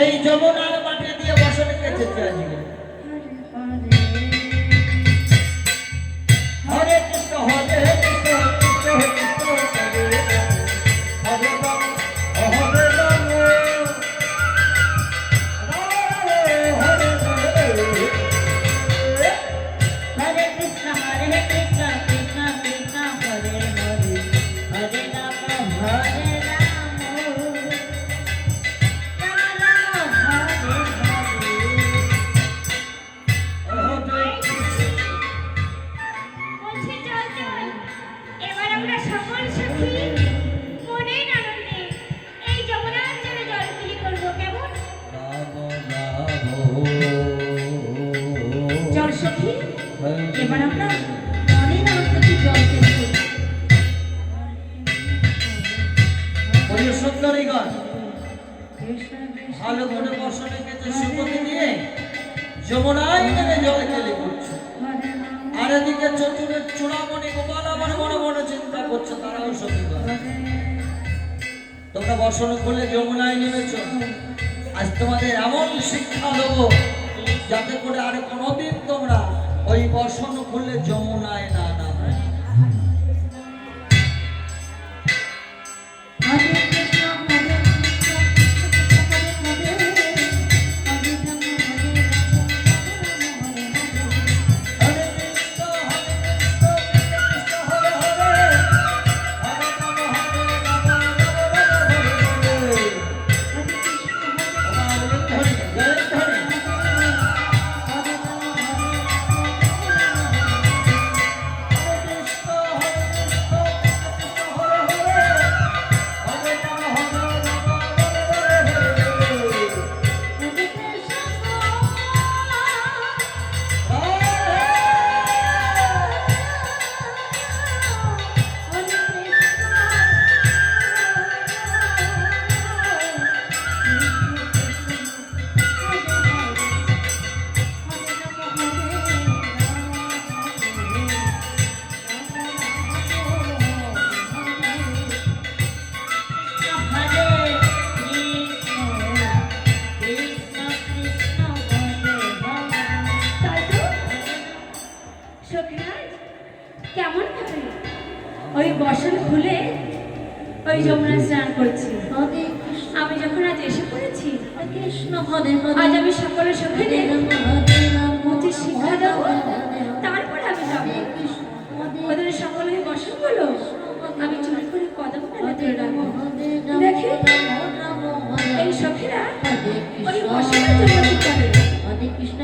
এই যমুনার মাটি দিয়ে বসন কেটেছে আজকে। হরে কৃষ্ণ হরে কৃষ্ণ কৃষ্ণ কৃষ্ণ হরে হরে রাম হরে রাম হরে হরে কৃষ্ণ হরে কৃষ্ণ কৃষ্ণ কৃষ্ণ হরে হরে হরে রাম হরে এবার আমরা অনেক আনন্দে জল খেলবো। সুন্দরী গান ভালো করে বসনে কেটে সুপতি দিয়ে যমুনায় নেমে জল খেলে করছে। আর এদিকে চতুরের চূড়ামণি গোপাল আমার মনে মনে চিন্তা করছে, তারাও সত্যি গান। তোমরা বসন খুলে যমুনায় নেমেছ, আজ তোমাদের এমন শিক্ষা দেবো যাতে করে আর কোনোদিন তোমরা ওই বসন খুলে যমুনায় না নামো। ওই বসন খুলে ওই যমুনা স্নান করছি। আমি যখন আজ এসে পড়েছি, আজ আমি সকলের সঙ্গে মুচির শিক্ষা দেবো, তারপরে আমি যাবো। ওদের সকলে বসন হলো, আমি চুরি করে কদম ধরে রাখবো। দেখি এই সখীরা ওই বসনের জন্য শিক্ষা দেবে। কৃষ্ণ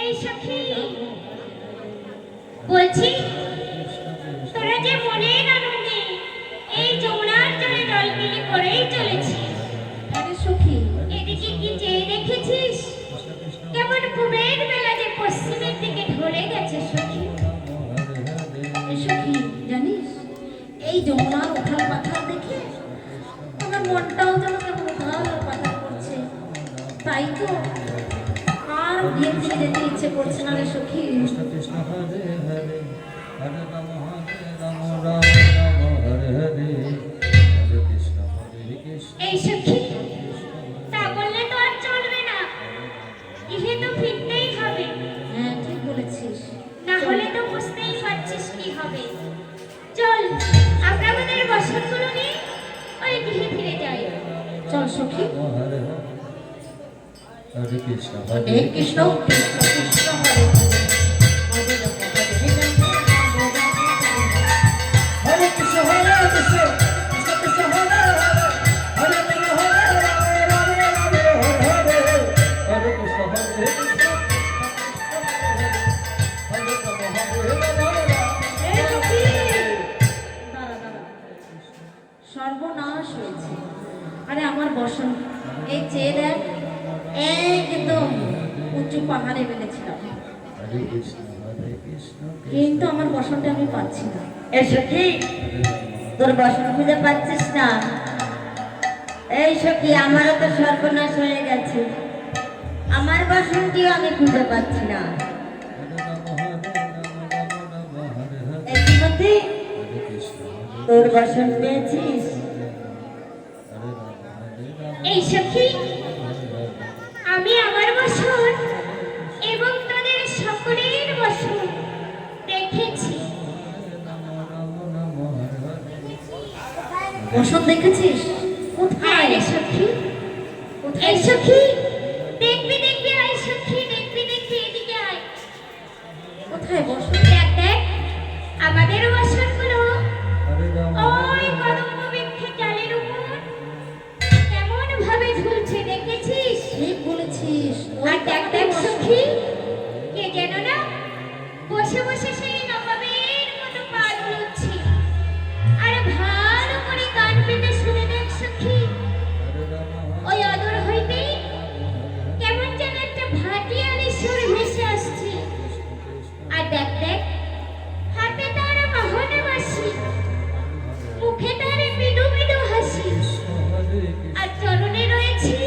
এই সখী বলছি তোরা যে মনের আনন্দে এই যমুনার জলে ডলবিলি করেই চলেছিস। আরে সখী এদিকে কি চেয়ে দেখেছিস কেমন কুবের বেলা যে পশ্চিমের দিকে ঢলে গেছে সখী। সখী জানিস এই যমুনার উথাল পাথাল দেখে আমার মনটাও যেন কেমন উথাল পাথাল করছে, তাই তো আর বিয়ের দিকে যেতে ইচ্ছে করছে না রে সখী। কৃষ্ণ হরে হরে হরে রাম রাম হরে হরে হরে কৃষ্ণ এই সখী তা বললে তো আর চলবে না, ইহে তো ফিরতেই হবে। হ্যাঁ ঠিক বলেছিস, না হলে তো বুঝতেই পারছিস কি হবে। চল আমরা আমাদের বসতগুলো নিয়ে ওই গৃহে ফিরে যাই। চল সখী। হরে হরে কৃষ্ণ হরে কৃষ্ণ কৃষ্ণ কৃষ্ণ হরে হরে হরে রাম হরে কৃষ্ণ হরে কৃষ্ণ কৃষ্ণ কৃষ্ণ হরে হরে হরে রাম হরে রাম রাম হরে হরে হরে কৃষ্ণ হরে কৃষ্ণ হরে রাম হরে রাম। এই সখী দাঁড়া দাঁড়া, সর্বনাশ হয়েছে। আরে আমার বসন এই চেয়ে দেখ একদম উঁচু পাহাড়ে বেঁধেছিলাম, হরে কৃষ্ণ কিন্তু আমার বসনটা আমি পাচ্ছি না। এসো কি তোর বসন খুঁজে পাচ্ছিস না? এই সখী আমারও তো সর্বনাশ হয়ে গেছে, আমার বাসনটিও আমি খুঁজে পাচ্ছি না। ইতিমধ্যে তোর বাসন পেয়েছিস? এই সখী আমি আমার বসন এবং তাদের সকলের বসন দেখেছি। বসন দেখেছিস? কোথায়? এই সখী এই সখী দেখবি দেখবি আয় সখী দেখবি দেখবি এদিকে আয়। কোথায় বসন? দেখ দেখ আমাদের বসনগুলো ওই কদম্ব বৃক্ষের ডালের উপর কেমন ভাবে ঝুলছে দেখেছিস? ঠিক বলেছিস। আর দেখ দেখ সখী কে যেন না বসে বসে সেই নবাবের মতো পা দুলছে। আর ভালো করে কান পেতে শুনে দেখ সখী ওই অদূর হইতে কেমন যেন একটা ভাটিয়ালি সুর ভেসে আসছে। আর দেখ দেখ হাতে তার বাহনে বাসি, মুখে তার মৃদু মৃদু হাসি, আর চরণে রয়েছে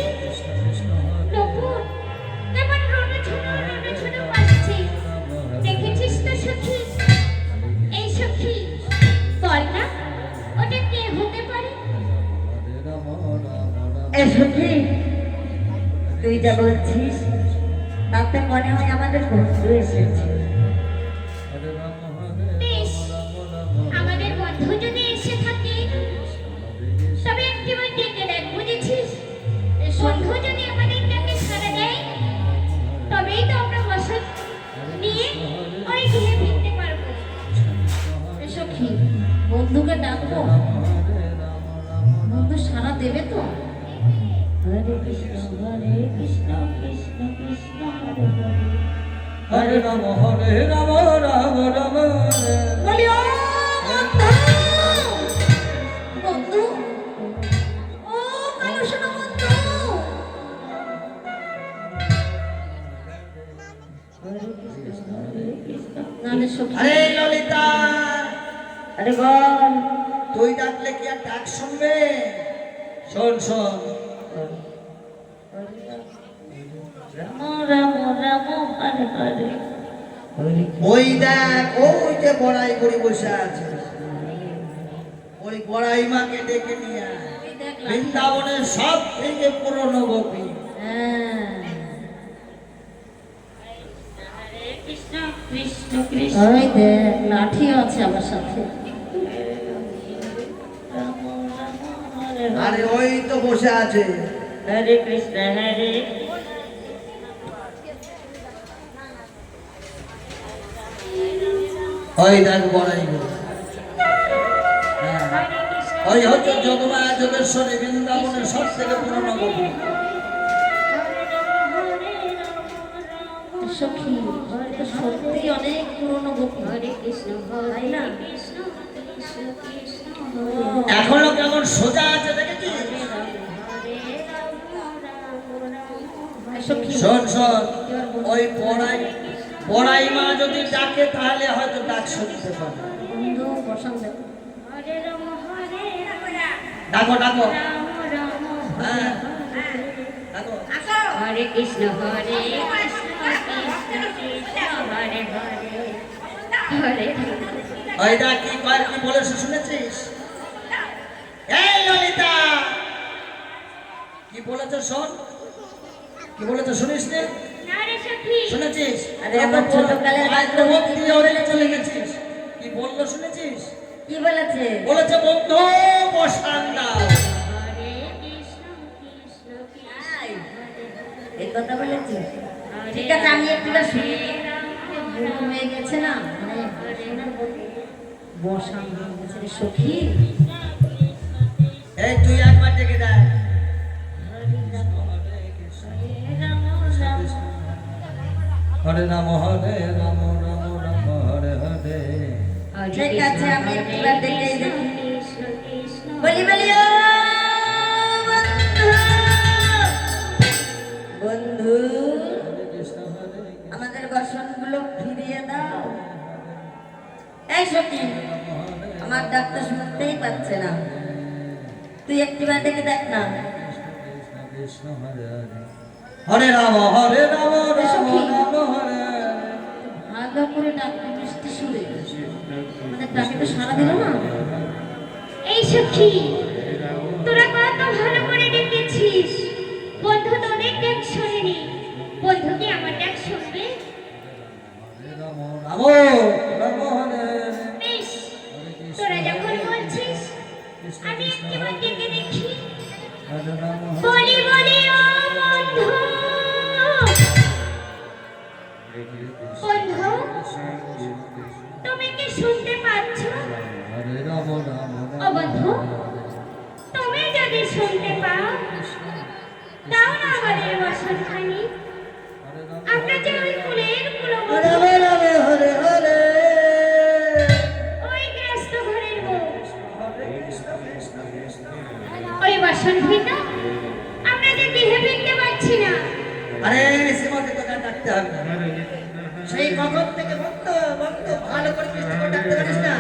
নকুল কেমন রণে ছোট বাজছে। দেখেছিস তো সখী? এই সখী বল না ওটা কে হতে পারে? এসো কি তুই যা বলছিস তাতে মনে হয় আমাদের বন্ধু এসেছে। বেশ আমাদের বন্ধু যদি এসে থাকে তবে একটিবার ডেকে দেখ বুঝেছিস? বন্ধু যদি আমাদের ডাকে সাড়া দেয় তবেই তো আমরা বসত নিয়ে ওই গৃহে ফিরতে পারবো। সখী বন্ধুকে ডাকবো, বন্ধু সারা দেবে তো? হরে কৃষ্ণ কৃষ্ণ কৃষ্ণ হরে হরে হরে রাম রাম রাম রাম হরে বলি ও নাহলে সখী। আরে ললিতা, আরে বল। তুই ডাকলে কি আর ডাক শুনবে? শোন শোন, রাম রাম রাম হরে হরে। ওই দেখ, ওই যে বড়াই করে বসে আছে, ওই বড়াই মাকে ডেকে নিয়ে আয়। এই দেখ লাঠি। বৃন্দাবনের সব থেকে পুরনো গোপী। হ্যাঁ। হরে কৃষ্ণ কৃষ্ণ কৃষ্ণ ওই দেখ লাঠি আছে আমার সাথে। রাম রাম হরে হরে। আরে ওই তো বসে আছে। হরে কৃষ্ণ হরে ওই দেখ বড়াই গো। হ্যাঁ, ওই হচ্ছে যদুমা যোগেশ্বরী, বৃন্দাবনের সব থেকে পুরনো গোপী। সখী এটা সত্যি অনেক পুরনো গোপী। হরে কৃষ্ণ তাই না? হরে কৃষ্ণ কৃষ্ণ কৃষ্ণ এখনো কেমন সোজা আছে দেখেছিস? সখী শোন শোন, ওই বড়াই মা যদি ডাকে তাহলে হয়তো ডাক শুনতে পাবে। বন্ধু বসান দেখ। হরে রাম হরে ডাকো ডাকো। রাম রাম হ্যাঁ ডাকো। হরে কৃষ্ণ হরে কৃষ্ণ কৃষ্ণ কৃষ্ণ হরে হরে হরে ওই দেখ কি কয়, কি বলেছে শুনেছিস? এই ললিতা, কি বলেছে শোন, কি বলেছে শুনিস নি? নারে সখী শুনেছিস? আরে আমার ছোটকালের বান্ধবী বান্ধব কি দিয়ে ওদিকে বলেছে? চলে গেছিস। কি বললো শুনেছিস? কি বলেছে? বলেছে বন্ধু বসান দাও। হরে কৃষ্ণ কৃষ্ণ কৃষ্ণ এই কথা বলেছে? হরে ঠিক আছে, আমি একটুটা শুনি। বুড়ো হয়ে গেছে না মানে বসান হয়ে গেছে রে সখী। এই তুই একবার ডেকে দেখ। হরে রাম হরে রাম রাম রাম হরে হরে। ঠিক আছে, আমি একটুবার দেখেই দেখি। কৃষ্ণ কৃষ্ণ বলি বলি ও বন্ধু, বন্ধু হরে কৃষ্ণ হরে আমাদের বসনগুলো ফিরিয়ে দাও। এই সখী, আমার ডাক্তার শুনতেই পাচ্ছে না, তুই একটিবার দেখে দেখ না। কৃষ্ণ কৃষ্ণ হরে হরে। হরে রাম হরে রাম রাম রাম হরে হরে। ভালো করে ডাকতে মিষ্টি সুরে মানে ডাকে তো সারা দিল না। এই সখী তোরা কত ভালো করে ডেকেছিস, বন্ধু তো অনেক ডাক শোনেনি, বন্ধু কি আমার ডাক শুনবে? হরে রাম রাম রাম হরে হরে। বেশ, তোরা যখন বলছিস আমি একটিবার ডেকে দেখি। হরে রাম হরে বলি বলি ও বন্ধু, বন্ধু তুমি কি শুনতে পাচ্ছ? হরে রাম রাম ও বন্ধু, তুমি যদি শুনতে পাও দাও না আমাদের বসনখানি, আমরা যে ওই ফুলের হরে রাম হরে হরে। ওই গ্রস্ত ঘরের বউ, হরে কৃষ্ণ কৃষ্ণ কৃষ্ণ। ওই বাসন ভিটা আমরা যে গৃহে ফিরতে পারছি না। আরে সীমাতে তোকে ডাকতে হবে না। সেই কখন থেকে ভক্ত ভক্ত ভালো করে মিষ্টি করে ডাকতে পারিস না?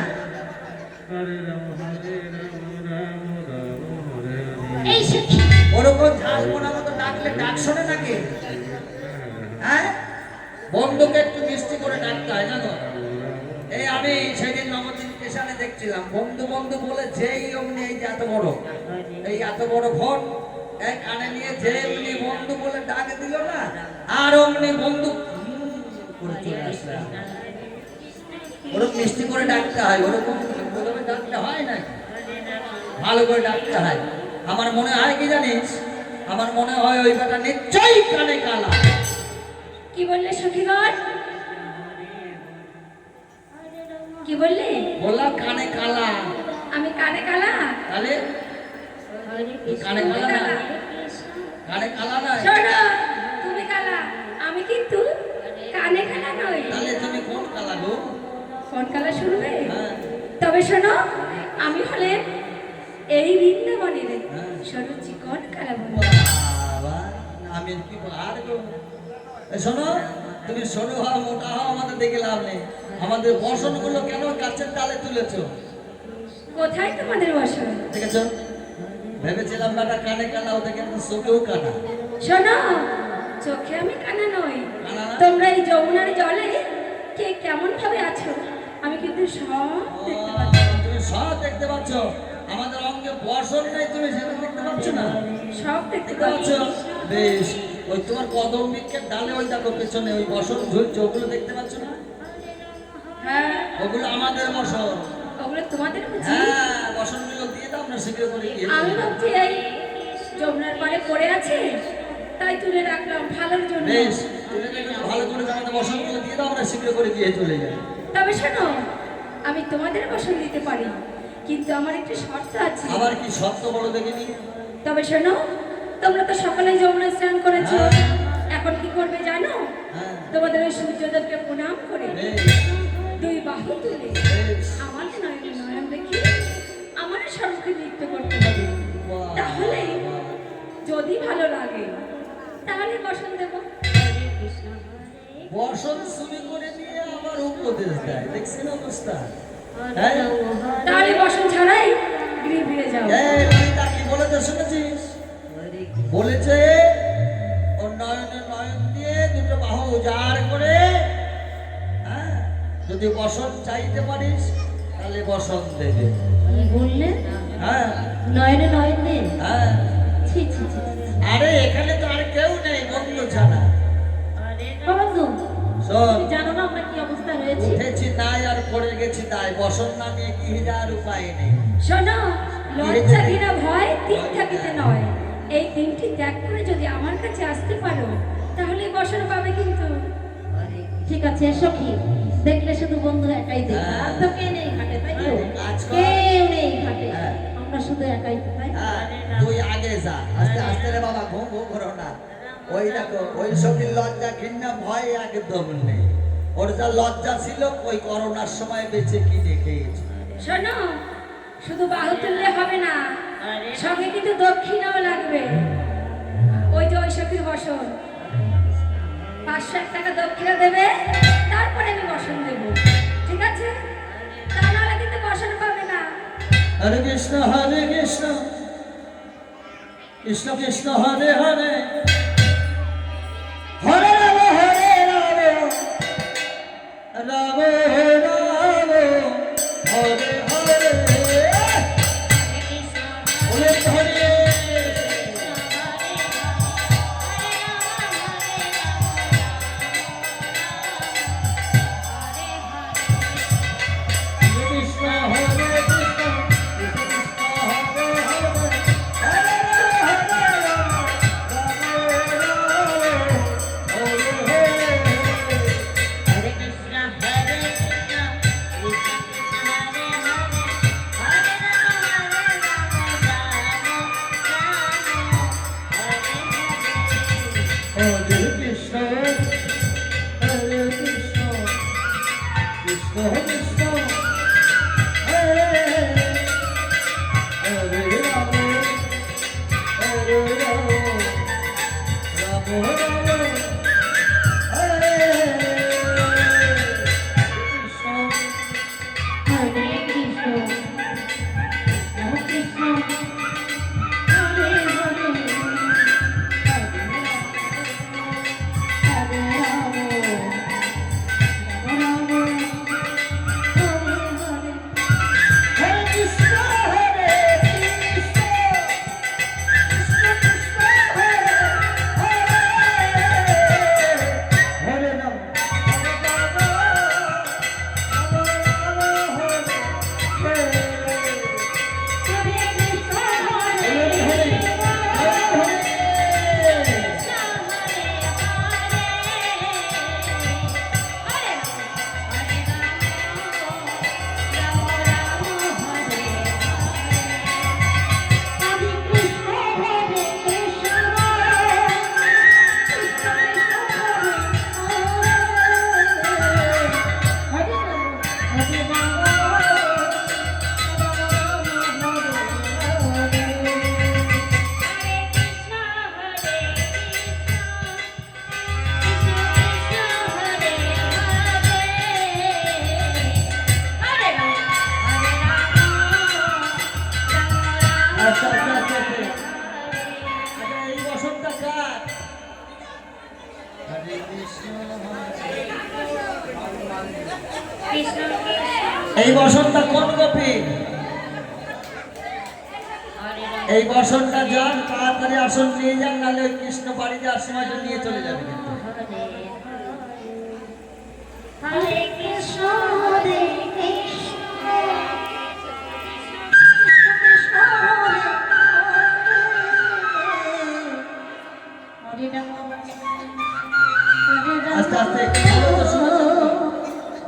এই সখী ওরকম ঝালমোনা মতো ডাকলে ডাক শোনে নাকি? হ্যাঁ, বন্ধুকে একটু মিষ্টি করে ডাকতে হয় জানো। এই আমি সেদিন নবদ্বীপ স্টেশনে দেখছিলাম, বন্ধু বন্ধু বলে যেই অমনি এই যে এত বড়, এই এত বড় ফোন এই কানে নিয়ে যে অমনি বন্ধু বলে ডাক দিল না, আর অমনি বন্ধু করে চলে আসলে। ওরকম মিষ্টি করে ডাকতে হয়, ওরকম ওরকম ডাকতে হয় না, ভালো করে ডাকতে হয়। আমার মনে হয় কি জানিস, আমার মনে হয় ওই বেটা নিশ্চয়ই কানে কালা। কি বললে সখীগণ? কি বললে? বললাম কানে কালা। আমি কানে কালা? তাহলে কানে কালা না, কানে কালা না, শোনো, তুমি কালা, আমি কিন্তু কানে কালা নই। তাহলে তুমি কোন কালা গো? কোন কালা শুনবে? হ্যাঁ, তবে শোনো, আমি হলে এই বৃন্দাবনের হ্যাঁ। সরুচিকন কালা বলি। বাবা, আমি কি আর গো? শোনো, তুমি সরু হও মোটা হও আমাদের দেখে লাভ নেই। আমাদের বসনগুলো কেন গাছের ডালে তুলেছো? কোথায় তোমাদের বসন? দেখেছ, ভেবেছিলাম বেটা কানে কানা, ওটা কিন্তু চোখেও কানা। শোনো, চোখে আমি কানা নই। কানা না? তোমরা এই যমুনার জলে কে কেমন ভাবে আছো আমি কিন্তু সব দেখতে পাচ্ছি। তুমি সব দেখতে পাচ্ছ, আমাদের অঙ্গে বসন নেই, তুমি সেটা দেখতে পাচ্ছ না? সব দেখতে দেখতে পাচ্ছ? পাচ্ছি। বেশ, ওই তোমার কদম বৃক্ষের ডালে ওই দেখো পেছনে ওই বসন ঝুলছে, ওগুলো দেখতে পাচ্ছ না? হ্যাঁ, ওগুলো আমাদের বসন। ওগুলো তোমাদের বুঝি? হ্যাঁ, বসনগুলো দিয়ে দাও, আমরা শীঘ্র করে গিয়ে আমি ভাবছি এই যমুনার পাড়ে পড়ে আছে, তাই তুলে রাখলাম ভালোর জন্য। বেশ, তুমি দেখো ভালো করে আমাদের বসনগুলো দিয়ে দাও, আমরা শীঘ্র করে গিয়ে চলে যাই। তবে শোনো, আমি তোমাদের বসন দিতে পারি, কিন্তু আমার একটি শর্ত আছে। আবার কি সত্য বলো দেখিনি? তবে শোনো, তোমরা তো সকালে যমুনায় স্নান করেছো, হ্যাঁ। এখন কি করবে জানো? হ্যাঁ, তোমাদের ওই সূর্যদেবকে প্রণাম করে বেশ, দুই বাহু তুলে বেশ। আমার নয়নে নয়ন দেখি আমার সম্মুখে নৃত্য করতে হবে। বাহ, তাহলে বাহ। যদি ভালো লাগে তাহলে বসন দেব। বসন চুরি করে নিয়ে আবার উপদেশ দেয়, দেখছেন অবস্থা? হ্যাঁ? তাহলে বসন ছাড়াই গৃহে ফিরে যাও। এই ললিতা কি বলেছে শুনেছিস? বলেছে ওর নয়নে নয়ন দিয়ে দুটো বাহু উজাড় করে, হ্যাঁ, যদি বসন চাইতে পারিস তাহলে বসন দেবে। কি বললে? হ্যাঁ, নয়নে নয়নে? হ্যাঁ। ছি ছি ছি। আরে এখানে তো আর কেউ নেই বন্ধু ছাড়া। বন্ধু, শোন, তুমি জানো না আমরা কি অবস্থা রয়েছে? উঠেছি নাই আর পড়ে গেছি তাই, বসন না নিয়ে কি যার উপায় নেই। শোনো, লজ্জা ঘৃণা ভয় তিন থাকিতে নয়, এই তিনটি ত্যাগ করে যদি আমার কাছে আসতে পারো তাহলে বসন পাবে। কিন্তু ঠিক আছে সখী, দেখলে শুধু বন্ধু একাই দেখি, হ্যাঁ। আর তো কে নেই ঘাটে, তাই তো? কাজ কর। কেউ নেই ঘাটে, হ্যাঁ। আমরা শুধু একাই, তাই? হ্যাঁ, তুই আগে যা, আস্তে আস্তে রে বাবা, ঘুম ঘুম করো না। ওই দেখো, ওই সবই লজ্জা ঘৃণা ভয় একদম নেই। ওর যা লজ্জা ছিল ওই করোনার সময় বেঁচে কি দেখেছি। শোনো, শুধু বাহু তুললে হবে না, সঙ্গে কিন্তু দক্ষিণাও লাগবে। ওই যে ওই সখীর বসন, 500 টাকা দক্ষিণা দেবে, তারপরে আমি বসন দেব, ঠিক আছে? তা নাহলে কিন্তু বসন পাবে না। হরে কৃষ্ণ কৃষ্ণ কৃষ্ণ হরে হরে, হরে রাম রাম রাম হরে হরে, হরে হরে। কৃষ্ণ হরে কৃষ্ণ কৃষ্ণ হরে হরে, হরে রাম রাম হরে হরে। হরে কৃষ্ণ হরে কৃষ্ণ কৃষ্ণ কৃষ্ণ হরে হরে, হরে রাম রাম হরে হরে। হরে কৃষ্ণ হরে কৃষ্ণ কৃষ্ণ কৃষ্ণ হরে হরে রাম রাম রাম হরে কৃষ্ণ। হরে কৃষ্ণ, কৃষ্ণ কৃষ্ণ, হরে হরে, হরে রাম, রাম রাম, হরে হরে। এই বসনটা কোন গোপী? এই বসনটা যান, তাড়াতাড়ি আসন নিয়ে যান, নাহলে ওই কৃষ্ণ বাড়ি যাওয়ার সময় তো নিয়ে চলে যাবে কিন্তু। হরে কৃষ্ণ হরে কৃষ্ণ কৃষ্ণ হরে হরে রাম আস্তে আস্তে একটু বলো তো, শুনেছো তো?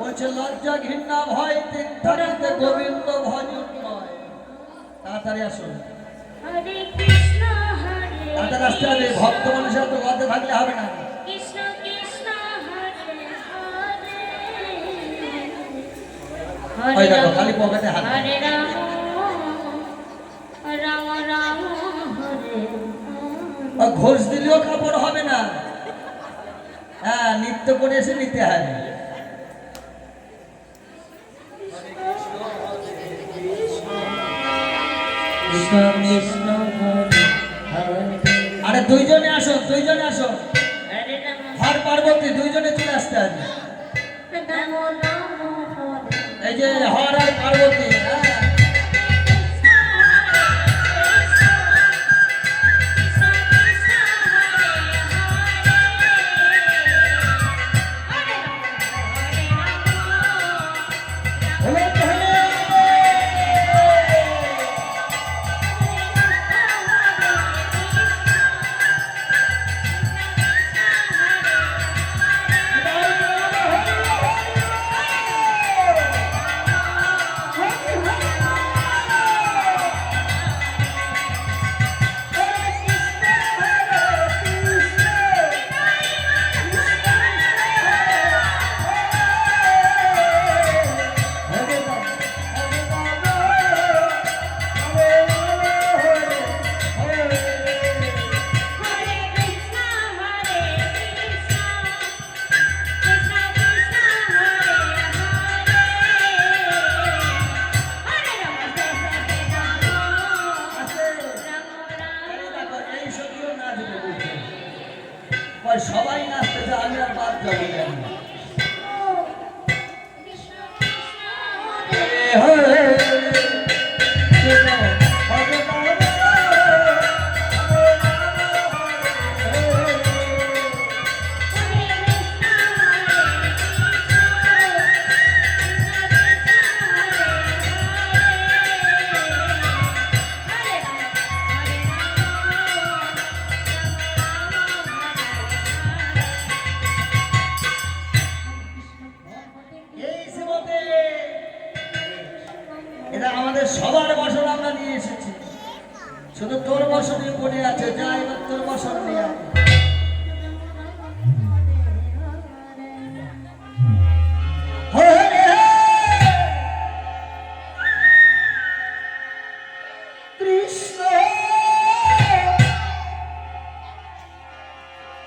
বলছে লজ্জা ঘৃণা ভয় তিন থাকিতে গোবিন্দ ভজন নয়। তাড়াতাড়ি আসুন, হরে কৃষ্ণ হরে তাড়াতাড়ি আসতে হবে। ভক্ত মানুষের তো গদে থাকলে হবে না। কৃষ্ণ কৃষ্ণ ওই দেখো খালি পকেটে হাত। হরে রাম রাম রাম হরে আর ঘোষ দিলেও কাপড় হবে না। হ্যাঁ, নৃত্য করে এসে নিতে হয়। কৃষ্ণ কৃষ্ণ হরে হরে আরে দুইজনে আসো, দুইজনে আসো। হরে রাম হর পার্বতী দুইজনে চলে আসতে হবে। রাম রাম হরে এই যে হর আর পার্বতী, হ্যাঁ। সবাই নাচতেছে, আমি আর বাদ যাবো না। এটা আমাদের সবার বসন আমরা নিয়ে এসেছি, শুধু তোর বসনই পড়ে আছে। যা, এবার তোর বসন নিয়ে আয়। হরে কৃষ্ণ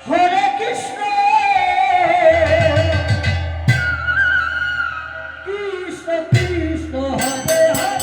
হরে কৃষ্ণ কৃষ্ণ কৃষ্ণ হরে হরে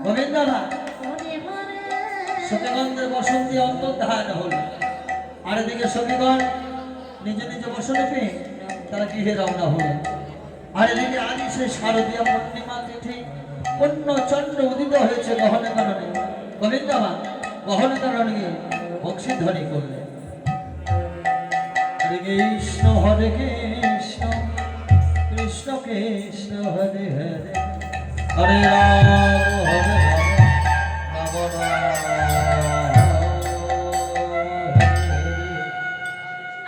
গোবিন্দরা ওরে মরে সতীগণদের বসন্তি অন্তর্ধান হল। আর এদিকে সতীগণ নিজ নিজ বসনে পেয়ে তারা গৃহে রওনা হল। আর এদিকে আজ সেই শারদীয় পূর্ণিমা তিথি পূর্ণ চন্দ্র উদিত হয়েছে গহনে কারণে। গোবিন্দমা গহনে কারণে বংশীধ্বনি করলেন, হরে কৃষ্ণ হরে কৃষ্ণ কৃষ্ণ কৃষ্ণ হরে হরে হরে রাম হরে রাম রাম রাম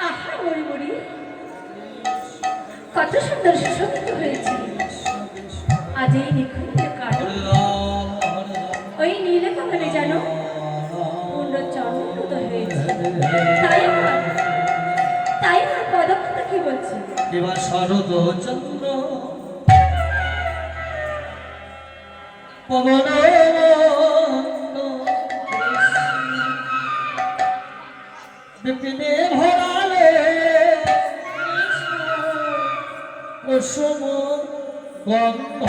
আহা বড়ি বড়ি, কত সুন্দর সুশোভিত হয়েছে আজ এই নিখুঁত কাঠ। হরে রাম হরে রাম ওই নীলে কমলে যেন পূর্ণ চন্দ্র উদয় হয়েছে। তাই আমার পদক্ষেপটা কি বলছে? এবার শরদ চন্দ্র পবন বিপিনে ভরালে কুসুম গন্ধ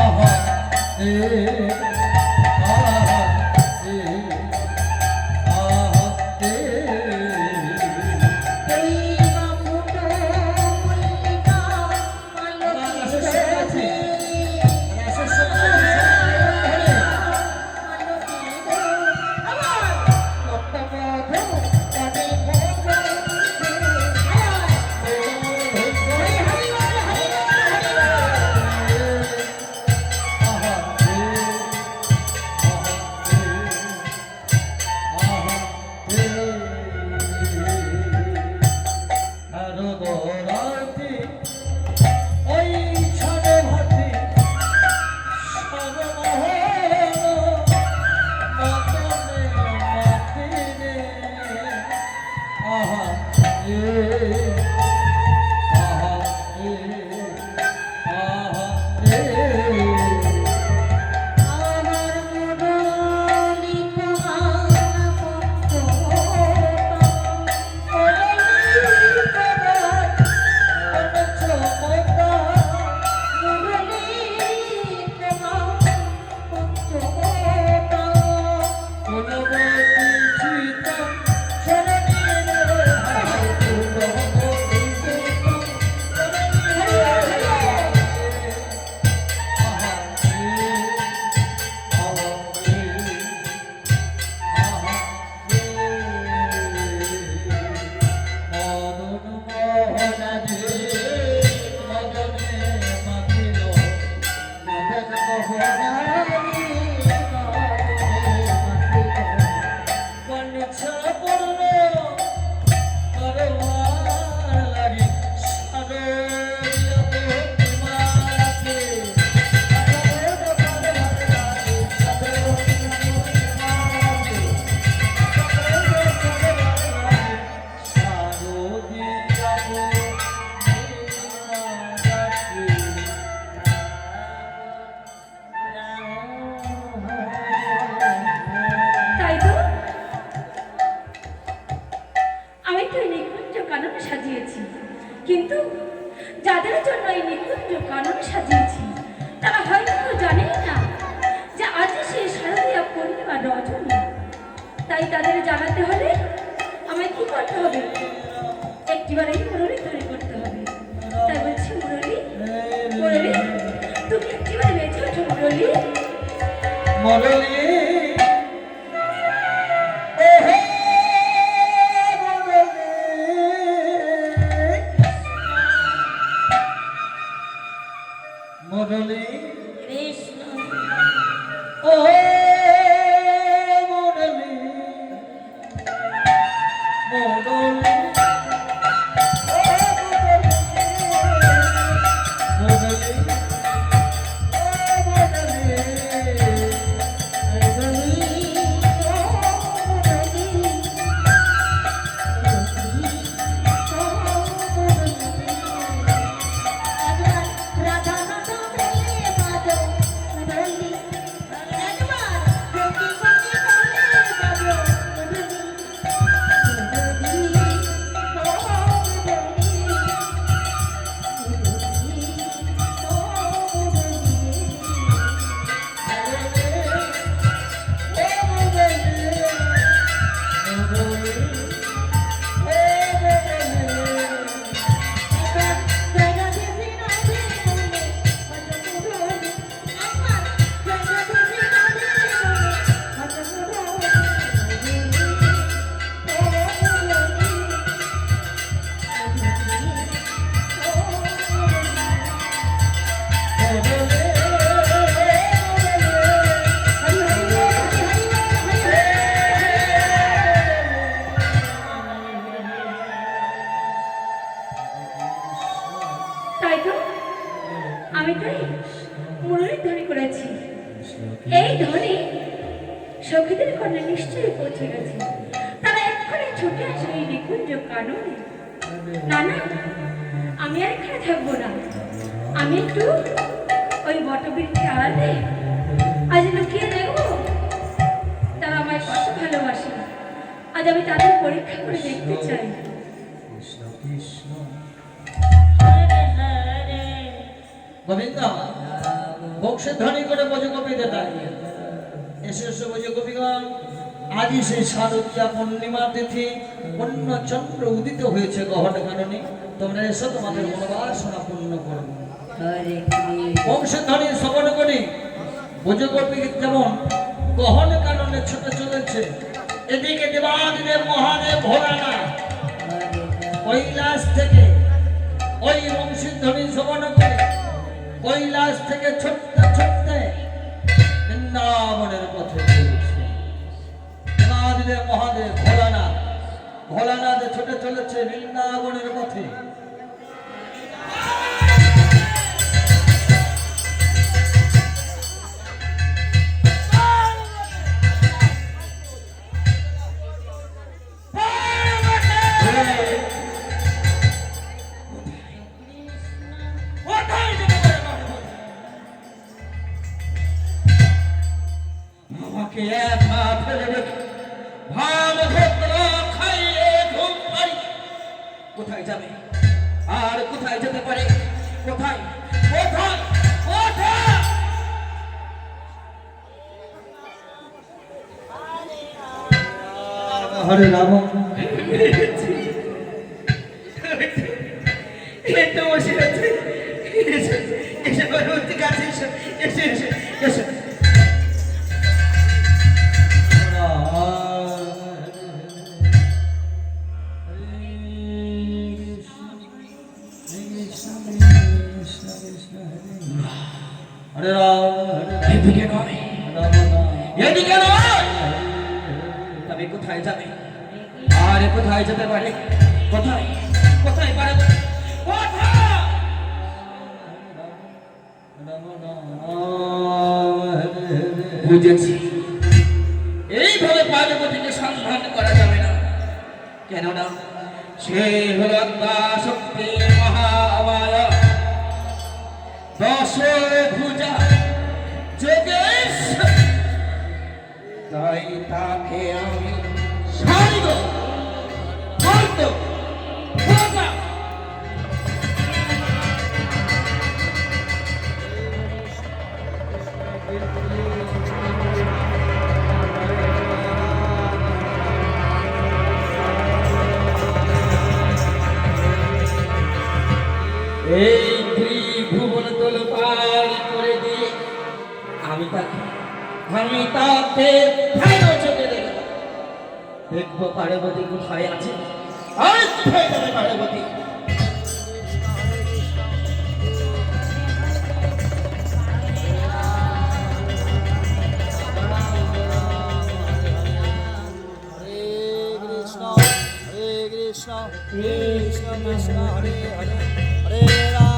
আহা আহা এই বাবুটো মল্লিকা মালতী কিন্তু যাদের জন্য এই নিকুঞ্জ কানন সাজিয়েছি তারা হয়তো জানেই না যে আজ সেই শারদীয়া পূর্ণিমা রজনী। তাই তাদের জানাতে হলে আমায় কি করতে হবে? একটিবার এই মুরলি তৈরি করতে হবে। তাই বলছি মুরলি, মুরলি তুমি একটিবার বেঁচে ওঠো মুরলি। মুরলি মুরলি কৃষ্ণ ও মুরলি মুরলি আমি তাই মুরলীর ধ্বনি করেছি। এই ধ্বনি সখীদের কর্ণে নিশ্চয়ই পৌঁছে গেছে। তারা এক্ষুনি ছুটে আসে এই নিকুঞ্জ কাননে। না না, আমি আর এখানে থাকবো না। আমি একটু ওই বটবৃক্ষের আড়ালে আজ লুকিয়ে দেখবো তারা আমায় কত ভালোবাসে। আজ আমি তাদের পরীক্ষা করে দেখতে চাই। গোবিন্দ বংশের ধ্বনি করে বোঝে কবিতে তাই এসে এসে বোঝে কবিগণ, আজই সেই শারদীয়া পূর্ণিমা তিথি, পূর্ণ চন্দ্র উদিত হয়েছে গহন কারণে। তোমরা এসো, তোমাদের মনোবাসনা পূর্ণ করবো। বংশের ধ্বনি শ্রবণ করি বোঝে কবি যেমন গহন কারণে ছুটে চলেছে। এদিকে দেবাদিদেব মহাদেব ভোলানাথ কৈলাস থেকে ওই বংশীর ধ্বনি শ্রবণ করে কৈলাস থেকে ছুটতে ছুটতে বৃন্দাবনের পথে চলেছে। দেবাদিদেব মহাদেব ভোলানাথ ভোলানাথ ছুটে চলেছে বৃন্দাবনের পথে। আমাকে একা ফেলে রেখে ভাব ভদ্র খাইয়ে ঘুম পারি। কোথায় যাবে আর কোথায় যেতে পারে? কোথায় কোথায় কোথায়? হরে রাম। এটা বসে আছে, এসে পরবর্তী কাছে এসে এসে এসে এসে হরে রাম। এদিকে নয়, এদিকে নয়, তবে কোথায় যাবে আর কোথায় যেতে পারে? কোথায় কোথায় পারে? বুঝেছি, এইভাবে পার্বতীকে সন্ধান করা যাবে না। কেননা সে হল শক্তি মহামায়া, দশ ভুজা যোগেশ্বর। তাই তাকে আমি সারিব করত ভোগা। এই ত্রিভুবন তোলপাড় করে দিয়ে আমি তাকে ভালো চোখে দেখবো পার্বতী কোথায় আছে আর কোথায় যাবে Parvati. Krishna Krishna Hare Hare Hare Ram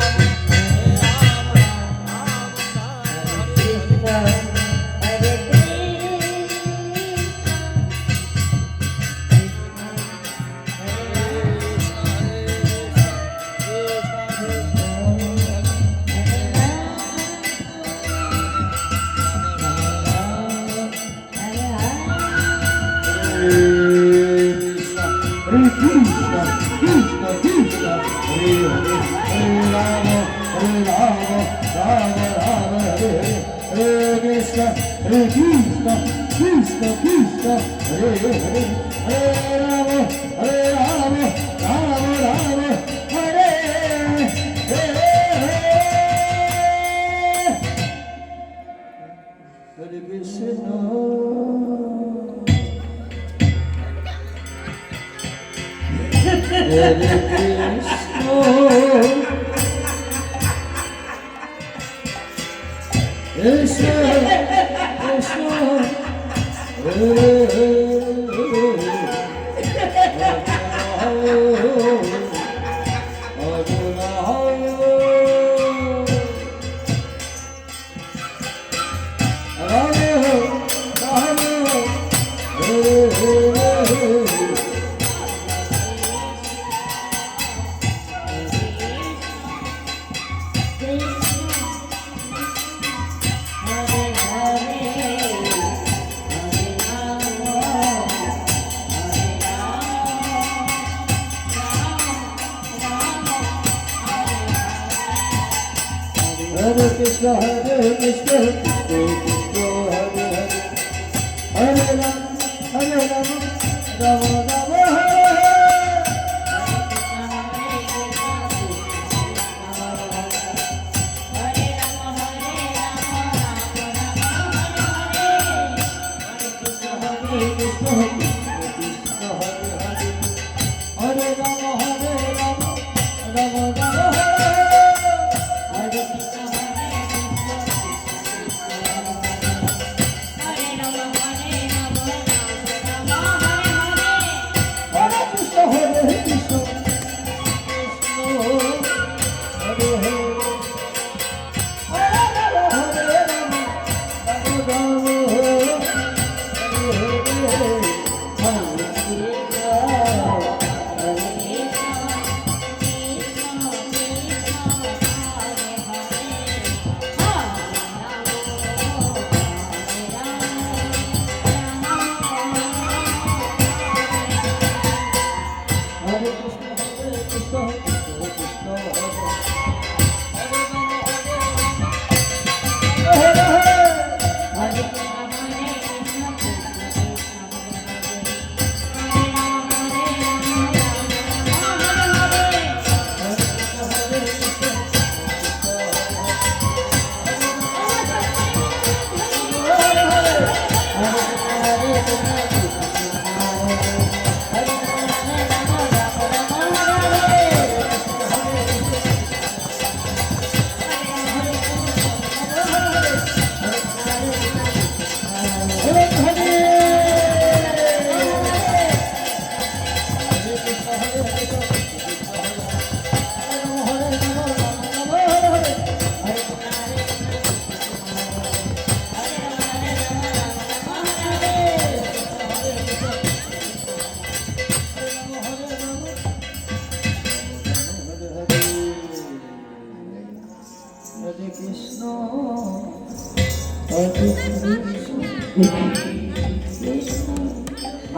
Krishna হরে কৃষ্ণ হরে রাম হরে রাম রাম রাম হরে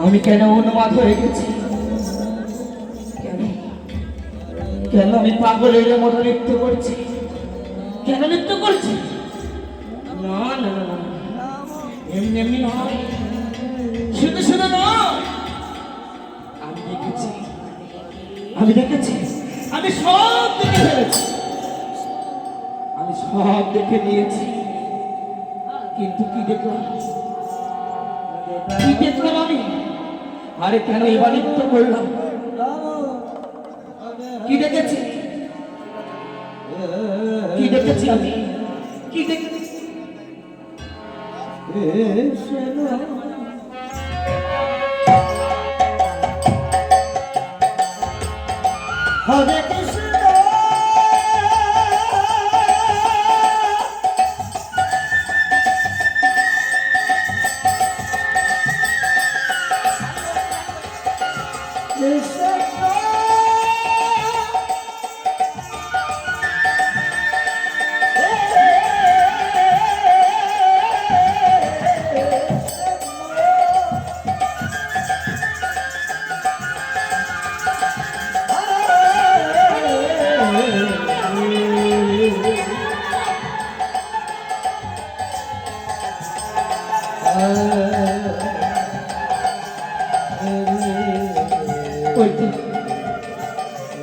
আমি কেন উন্মাদ হয়ে গেছি? কেন কেন আমি পাগলের মতো নৃত্য করছি? কেন নৃত্য করছি? না না না না, এমনি এমনি নয়, শুধু শুধু নয়। আমি দেখেছি, আমি সব দেখে ফেলেছি, আমি সব দেখে নিয়েছি। কিন্তু কি দেখলাম? কি দেখলাম আমি? আরে কেন এবার নৃত্য করলাম? কি দেখেছি? কি দেখেছি আমি? কি দেখেছি? হরে কৃষ্ণ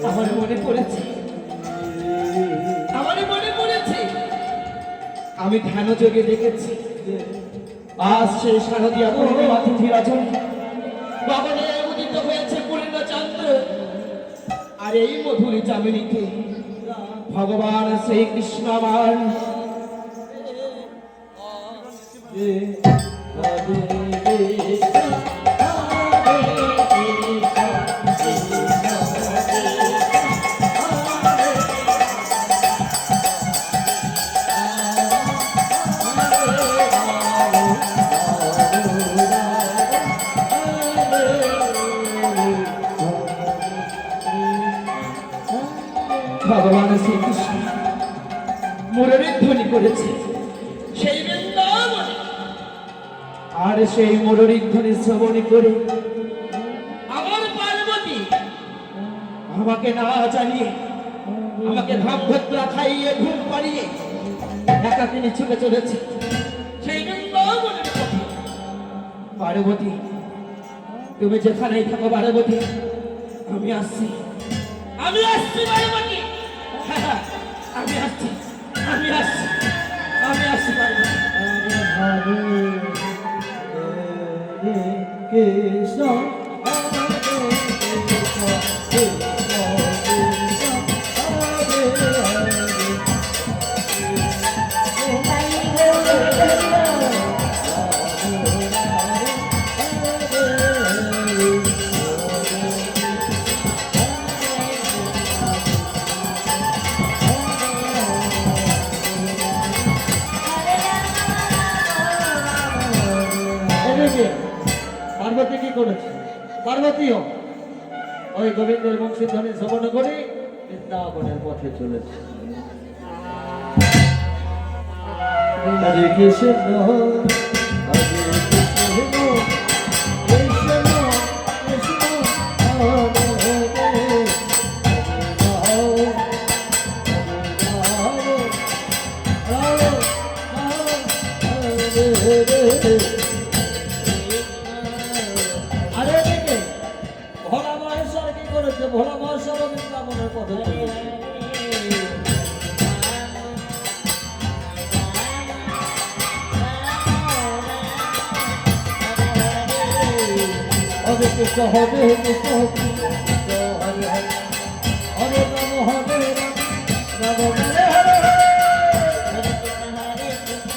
আমার মনে পড়েছে, আমার মনে পড়েছে, আমি ধ্যান যোগে দেখেছি আজ সেই শারদীয়া পূর্ণিমা তিথি রজনী গগনে উদিত হয়েছে পূর্ণ চন্দ্র। আর এই মধুরী চামেলিতে ভগবান শ্রীকৃষ্ণ আমার ভগবান শ্রীকৃষ্ণ মুরলীর ধ্বনি করেছে সেই বৃন্দাবনে। আর সেই মুরলীর ধ্বনি শ্রবণ করে আমার পার্বতী আমাকে না জানিয়ে, আমাকে ভাবভদ্রা খাইয়ে ঘুম পাড়িয়ে একাকিনী ছুটে চলেছে সেই বৃন্দাবনের পথে। পার্বতী, তুমি যেখানেই থাকো পার্বতী, আমি আসছি, আমি আসছি পার্বতী। হ্যাঁ, হ্যাঁ, আমি আসছি, আমি আসছি, আমি আসছি পার্বতী। কৃষ্ণ পার্বতী কি করেছে? পার্বতীও ওই গোবিন্দের বংশীধ্বনি শ্রবণ করে বৃন্দাবনের পথে চলেছে। হরে কৃষ্ণ হরে কৃষ্ণ কৃষ্ণ কৃষ্ণ হরে হরে আরে দেখে ভোলা মহেশ্বর কি করেছে? ভোলা মহেশ্বর বৃন্দাবনের পথে চলেছে। হরে কৃষ্ণ হরে কৃষ্ণ কৃষ্ণ হরে হরে হরে রাম হরে রাম রাম হরে হরে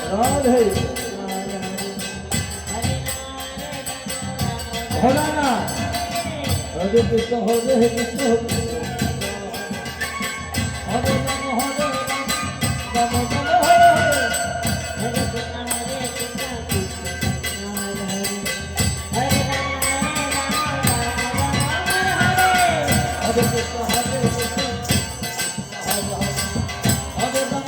রাধে ভোলা না হরে কৃষ্ণ হরে কৃষ্ণ হরে রাম হরে রাম রাম রাম হরে হরে হরে কৃষ্ণ হরে কৃষ্ণ হরে হরে রাম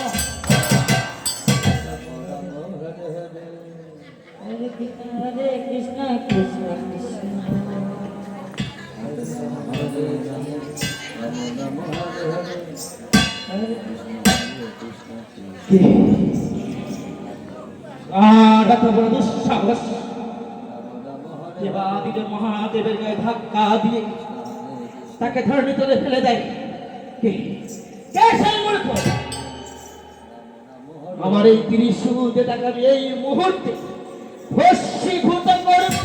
হরে কৃষ্ণ কৃষ্ণ কৃষ্ণ আর এত বড় দুঃসাহস! দেবাদিদেব মহাদেবের গায়ে ধাক্কা দিয়ে তাকে ধরণী তলে ফেলে দেয়। কে? কে সেই মূর্খ? আমার এই ত্রিশূল দিয়ে তাকে আমি এই মুহূর্তে ভস্মীভূত করব।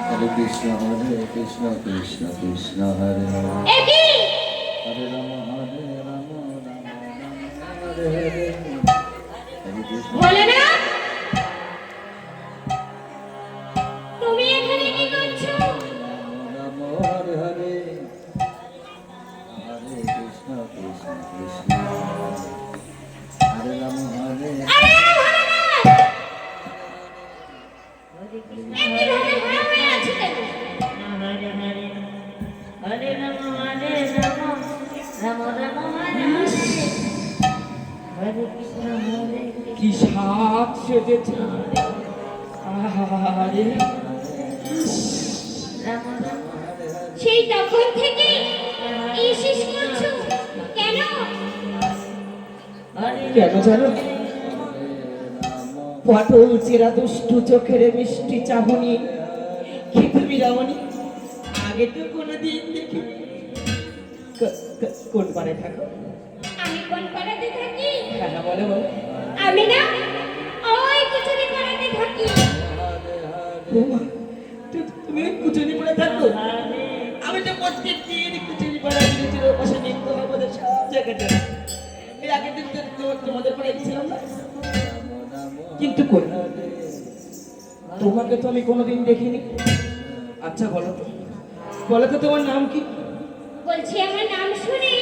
হরে কৃষ্ণ কৃষ্ণ কৃষ্ণ হরে হরে এ কি? হরে রাম রাম হরে হরে হরে কৃষ্ণ বলে না তুমি এখানে কি করছো? রাম হরে হরে হরে কৃষ্ণ কৃষ্ণ কৃষ্ণ হরে রাম হরে আরে ভালো না, এমনি ভাবে ঘোরা হয়ে আছে কেন? হরে হরে হরে রাম হরে রাম রাম রাম হরে হরে হরে কৃষ্ণ হরে কি সাত সেজেছে! আরে রাম রাম সেই তখন থেকে এই শেষ করছো কেন? হরে কেন জানো? পটল চেরা দুষ্টু চোখের মিষ্টি চাহনি কি তুমি রামনি আগে তো কোনোদিন দেখি। কোন পারে থাকো? আমি কোন পাড়াতে থাকি? হ্যাঁ বলে বলে। আমি না ওই কুচুরি পাড়াতে থাকি। তুমি কুচুরি পড়ে থাকো? আমি তো প্রত্যেক দিন কুচুরি পাড়া কুচুরি পাশে দেখতে আমাদের সব জায়গাটা। এর আগের দিন তো তোমাদের পড়ে গেছিলাম না, কিন্তু কই তোমাকে তো আমি কোনোদিন দেখিনি। আচ্ছা বলো তো, বলো তো তোমার নাম কি? বলছি আমার নাম শুনে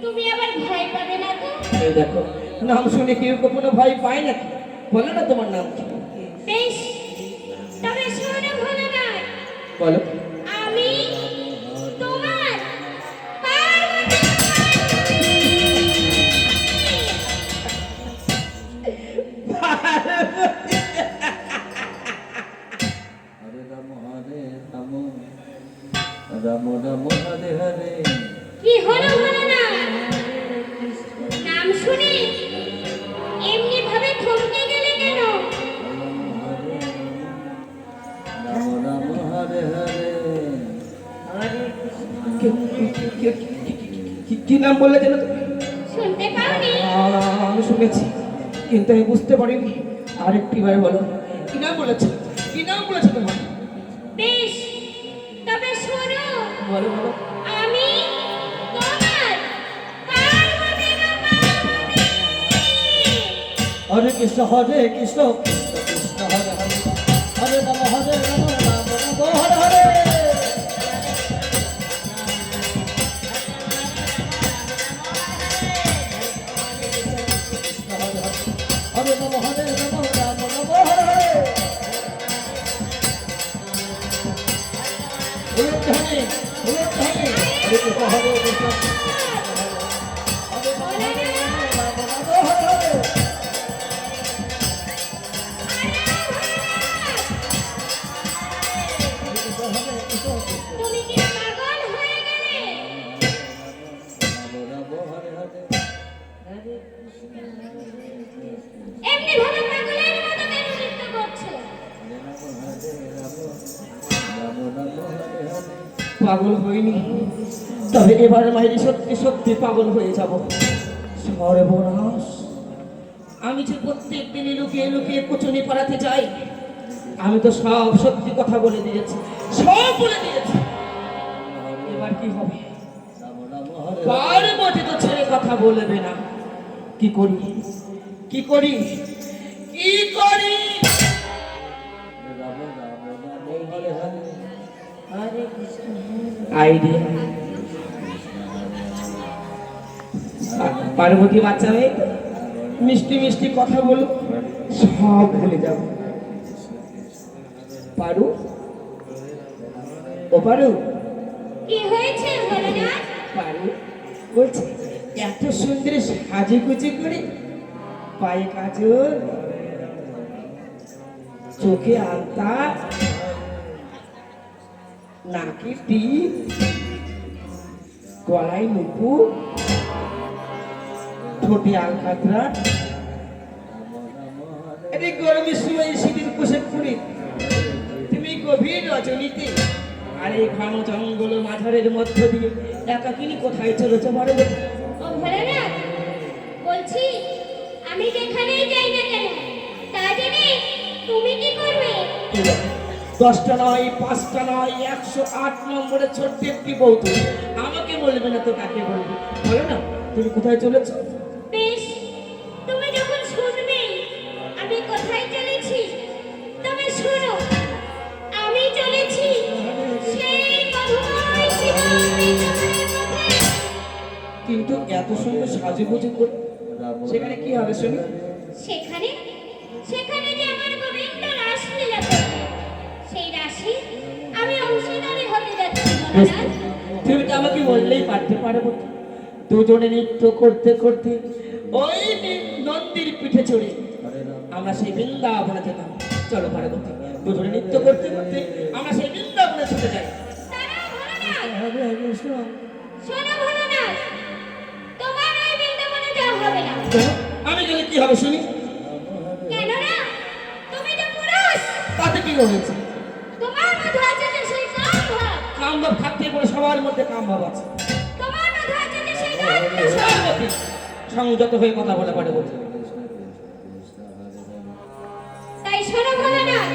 তুমি আবার ভয় পাবে না তো? এই দেখো, নাম শুনে কেউ কখনো ভয় পায় নাকি? বলো না তোমার নাম কি? বেশ, তবে শোনো ভালো না, বলো। আমি তোমার পার্বতী। হরে রাম রাম হরে হরে কি হলো হলো না? নাম শুনে এমনি ভাবে থমকে গেলে কেন? রাম রাম হরে হরে কি নাম বললে যেন তুমি? শুনতে পাওনি? আমি শুনেছি কিন্তু আমি বুঝতে পারিনি। আরেকটি বার বলো, কি নাম বলেছে? কি নাম বলেছে তোমার? বেশ, তবে শোনো, বলো বলো। আমি তোমার পার্বতী গো পার্বতী। হরে কৃষ্ণ কৃষ্ণ কৃষ্ণ হরে হরে হরে রাম হরে রাম রাম রাম হরে হরে হরে রাম হরে রাম রাম রাম হরে হরে উলুধ্বনি উলুধ্বনি হরে কৃষ্ণ হরে কৃষ্ণ হরে রাম হরে রাম রাম রাম হরে হরে তুমি কি পাগল হয়ে গেলে? এমনি ভাবে পাগলের মতো কেন নৃত্য করছো? পাগল হইনি, তবে এবার মাইরি সত্যি সত্যি পাগল হয়ে যাব। সর্বনাশ, আমি যে প্রত্যেক দিনই লুকিয়ে লুকিয়ে কুচুনি পাড়াতে যাই, আমি তো সব সত্যি কথা বলে দিয়েছি, সব বলে দিয়েছি। এবার কি হবে? পার্বতী তো ছেড়ে কথা বলবে না। কি করি কি করি কি করি? আইডিয়া, পার্বতী বাচ্চা মেয়ে তো, মিষ্টি মিষ্টি কথা বলো, সব ভুলে যাবো। পারু, ও পারু, কি হয়েছে বলো না? পারু বলছে এত সুন্দর সাজে কুচি করে, পায়ে কাজল, চোখে আলতা, নাকে টিপ, গলায় নুপুর, ঠোঁটে আলকাতরা, এটি গরমের সময় শীতের পোশাক পরে তুমি গভীর রজনীতে আর এই ঘন জঙ্গল মাঝারের মধ্য দিয়ে একাকিনী কোথায় চলেছে বড়? ও ভোলানাথ, বলছি আমি যেখানেই যাই না কেন তা জেনে তুমি কি করবে? 10টা নয়, 5টা নয়, 108 নম্বরের ছোট্ট একটি বউ তুমি। আমাকে বলবে না তো কাকে বলবে? বলো না, তুমি কোথায় চলেছো? বেশ, তুমি যখন শুনবে আমি কোথায় চলেছি, তবে শোনো, আমি চলেছি সেই মধুময় শিববৃন্দাবনের পথে। কিন্তু এত সুন্দর সাজুগুজু করে সেখানে কি হবে শুনি? সেখানে সেখানে যে আমার গোবিন্দ রাসলীলা করবে, সেই রাশি আমি অংশীদারি হতে যাচ্ছি ভোলানাথ। তুমি তো আমাকে বললেই পারতে পারবো। দুজনে নৃত্য করতে করতে ওই নন্দীর পিঠে চড়ে আমরা সেই বৃন্দাবনে যেতাম। চলো পার্বতী, দুজনে নৃত্য করতে করতে আমরা সেই বৃন্দাবনে ছুটে যাই। দাঁড়াও ভোলানাথ, হরে কৃষ্ণ শোনো ভোলানাথ, তোমার ওই বৃন্দাবনে যাওয়া হবে না। কেন? আমি গেলে কি হবে শুনি? কেননা তুমি তো পুরুষ, তাতে কি হয়েছে? তোমার মধ্যে আছে যে সেই কাম ভাব, কাম ভাব থাকতে পারে, সবার মধ্যে কাম ভাব আছে। তোমার মধ্যে আছে যে সেই ধর্ম। পার্বতী, সংযত হয়ে কথা বলে পার্বতী। তাই শোনো ভোলানাথ,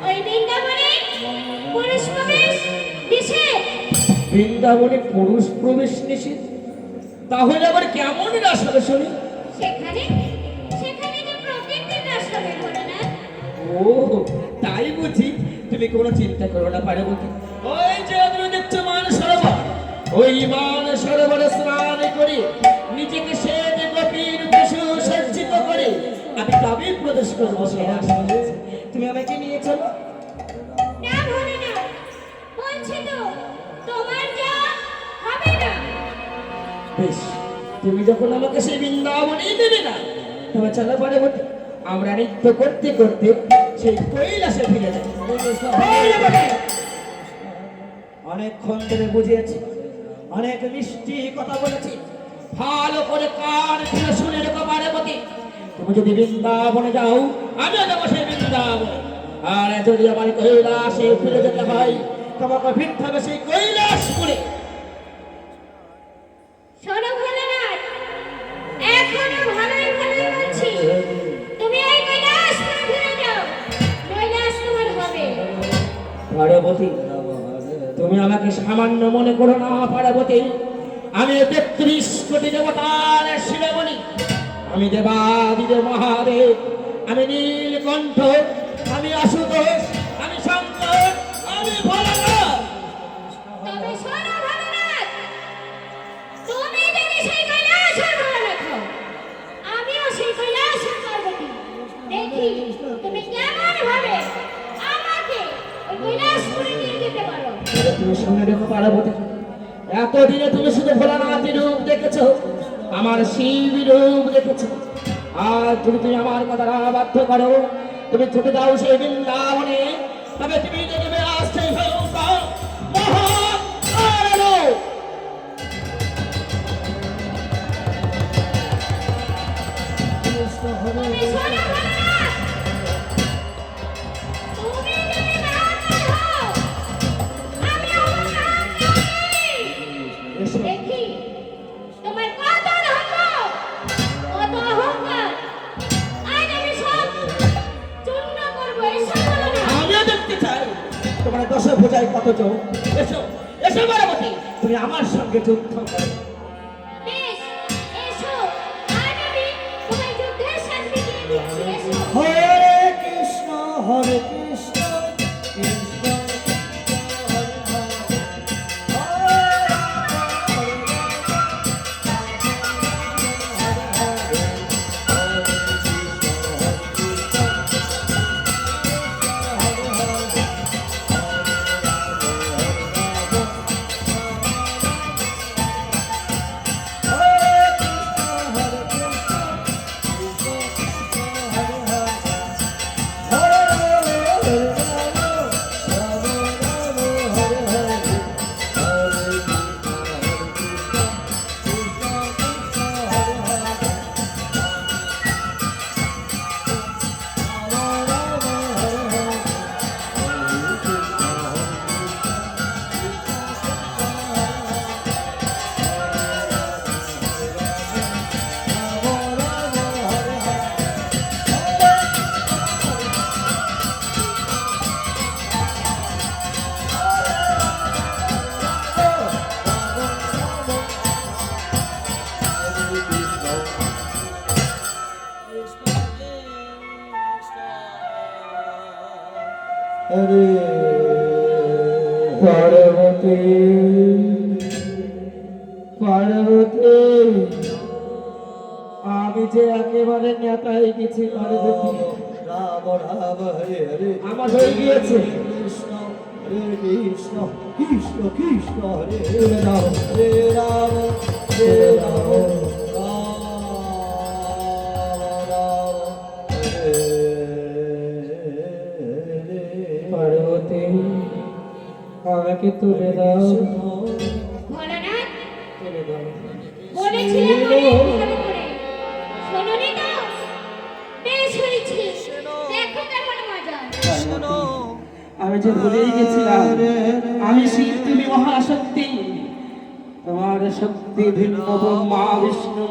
ওই বৃন্দাবনে পুরুষ প্রবেশ নিষেধ। বৃন্দাবনে পুরুষ প্রবেশ নিষেধ? তাহলে আবার কেমন রাস হবে শুনি? সেখানে সেখানে যে প্রকৃতির রাস হবে ভোলানাথ। ও তাই বুঝি? তুমি কোনো চিন্তা করো না পার্বতী। ওই যে তুমি দেখছো মান সরোবর, ওই মান সরোবরে স্নান করে নিজেকে শ্বেত গোপীর সুসজ্জিত করে আমি তবে প্রবেশ করবো সেই রাসে। তুমি আমাকে নিয়ে চলো। না ভোলানাথ, বলছি তো তোমার যা হবে না। বেশ, তুমি যখন আমাকে সেই বৃন্দাবনেই দেবে না, তবে চলো পার্বতী, আমরা নৃত্য করতে করতে সেই কৈলাসে ফিরে যাই। পার্বতী, অনেকক্ষণ ধরে বুঝিয়েছি, অনেক মিষ্টি কথা বলেছি, ভালো করে কান খুলে শুনে রেখো পার্বতী। তুমি যদি বৃন্দাবনে যাও, আমিও যাবো সেই বৃন্দাবনে। আর যদি আমার কৈলাসে ফিরে যেতে হয়, তোমাকে ফিরতে হবে সেই কৈলাসপুরে। শোনো ভোলানাথ, এখনো ভালোই ভালোই বলছি, তুমি এই কৈলাসপুরে ফিরে যাও, কৈলাস তোমার হবে। পার্বতী, তুমি আমাকে সামান্য মনে করো না পার্বতী। আমি ৩৩ কোটি দেবতার শিরোমণি, আমি দেবাদিদেব মহাদেব, আমি নীলকণ্ঠ, আমি আশুতোষ, আমি শঙ্কর, আমি ভোলানাথ। তবে শোনো ভোলানাথ, তুমি যদি সেই কৈলাসের ভোলানাথ হও, আমিও সেই কৈলাসের পার্বতী। দেখি তুমি কেমন ভাবে আমাকে ওই কৈলাসপুরে নিয়ে যেতে পারো। তবে তুমি শুনে রেখো পার্বতী, এতদিনে তুমি শুধু ভোলানাথের রূপ দেখেছো, আমার শিব রূপ দেখেছো। আর যদি তুমি আমার কথা বাধ্য করো, তুমি ছুটে দাও সেই বৃন্দাবনে, তবে তুমি দেখবে আসছে ভয়ঙ্কর মহাকারণ। তুমি শোনো ভোলানাথ, তুমি যদি মহাকাল হও, আমিও মহাকাল। এসো, দেখি তোমার কত অহংকার, কত অহংকার। আজ আমি সব চূর্ণ করবো, এসো ভোলানাথ। আমিও দেখতে চাই তোমার দশভুজায় কত যোগ। এসো, এসো পার্বতী, তুমি আমার সঙ্গে যুদ্ধ করো। বেশ, এসো, আজ আমি তোমায় যুদ্ধের শাস্তি দিয়ে দিচ্ছি, এসো। হরে কৃষ্ণ হরে কৃষ্ণ কৃষ্ণ কৃষ্ণ হরে হরে, হরে রাম হরে রাম হরে হরে, হরে কৃষ্ণ হরে কৃষ্ণ কৃষ্ণ হরে পার্বতী পার্বতী, আমি যে একেবারে নেতাই গেছি পার্বতী, রাম রাম হরে হরে, আমার হয়ে গিয়েছে কৃষ্ণ হরে কৃষ্ণ কৃষ্ণ কৃষ্ণ হরে রাম হরে রাম হরে রাম রাম রাম হরে হরে। পার্বতী, আমাকে তুলে দাও, ভোলানাথ, তুলে দাও। বলেছিলাম অনেক ভালো করে, শোনোনি তো? বেশ হয়েছে, দেখো কেমন মজা। আমি যে ভুলেই গেছিলাম, আমি শিব, তুমি মহাশক্তি। তোমার শক্তি ভিন্ন ব্রহ্মা বিষ্ণু